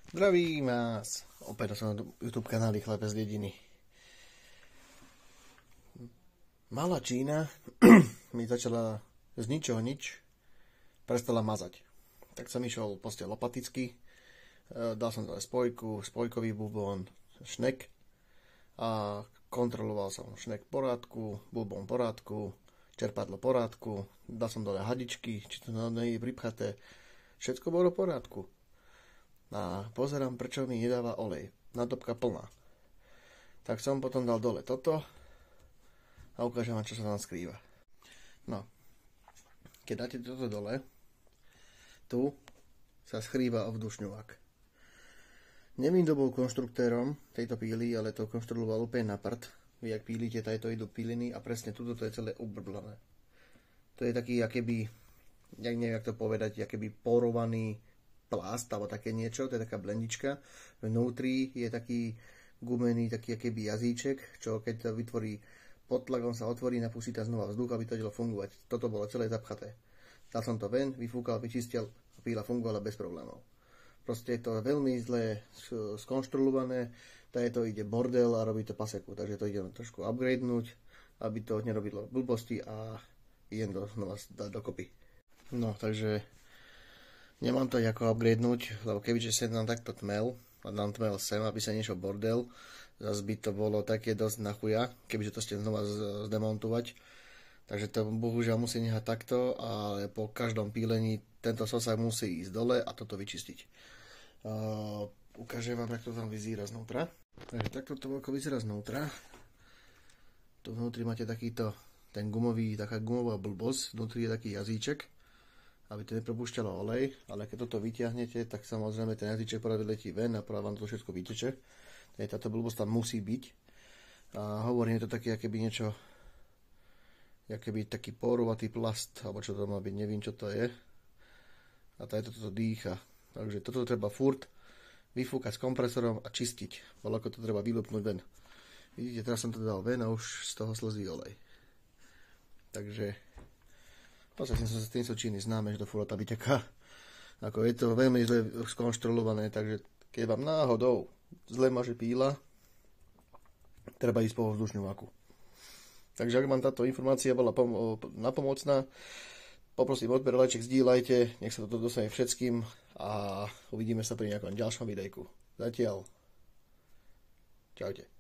Zdravím vás opäť na svojom YouTube kanáli Chlapec z dediny. Malá Čína mi začala z ničoho nič prestala mazať. Tak som išiel proste lopaticky, dal som teda spojkový bubon, šnek a kontroloval som šnek v porádku, bubon v porádku, čerpadlo v porádku, dal som dole hadičky, či to nie je pripchaté, všetko bolo v porádku. A pozerám, prečo mi nedáva olej. Nádobka plná. Tak som potom dal dole toto a ukážem vám, čo sa tam skrýva. No, keď dáte toto dole, tu sa skrýva ovzdušňovák. Nevím, kto bol konštruktérom tejto píly, ale to konštruoval úplne na prd. Vy, ak pílite, to idú píliny a presne tuto to je celé ubrblané. To je taký, akéby, neviem, jak to povedať, akéby porovaný plast, alebo také niečo, to je taká blendička. Vnútri je taký gumený, taký akéby jazyček, čo keď to vytvorí pod tlakom, sa otvorí, napustí tam znova vzduch, aby to vedelo fungovať. Toto bolo celé zapchaté. Dal som to ven, vyfúkal, vyčistil a píla fungovala bez problémov. Proste je to veľmi zle skonštruované, to ide bordel a robí to paseku, takže to idem trošku upgradenúť, aby to nerobilo blbosti a idem to znova dať dokopy. No, takže nemám to ako upgradenúť, lebo kebyže sem nám takto tmel, a dám tmel sem, aby sa nešiel bordel, zase by to bolo také dosť na chuja, kebyže to ste znova zdemontovať. Takže to bohužiaľ musí nehať takto, ale po každom pílení tento sosah musí ísť dole a toto vyčistiť. Ukážem vám, jak to tam vyzerá znútra. Takže takto to ako vyzerá znútra. Tu vnútri máte takýto, ten gumový, taká gumová blbosť, vnútri je taký jazyček, aby to nepropúšťalo olej, ale keď toto vyťahnete, tak samozrejme ten jazyček práve letí ven a práve vám to všetko vyteče. Táto blbosť tam musí byť. A hovorím, je to také, akéby niečo, akéby taký porovatý plast, alebo čo to má byť, neviem, čo to je. A toto dýcha. Takže toto treba furt vyfúkať s kompresorom a čistiť. Voľako to treba vylúpnúť ven. Vidíte, teraz som to dal ven a už z toho slzí olej. Takže podstate som sa s tým Číny známe, že to furt vyteká. Ako je to veľmi zle skonštruované, takže keď vám náhodou zle maže píla, treba ísť po vzdušňováku. Takže ak vám táto informácia bola napomocná, poprosím odber, lajček, zdieľajte, nech sa toto dostane všetkým a uvidíme sa pri nejakom ďalšom videjku. Zatiaľ. Čaute.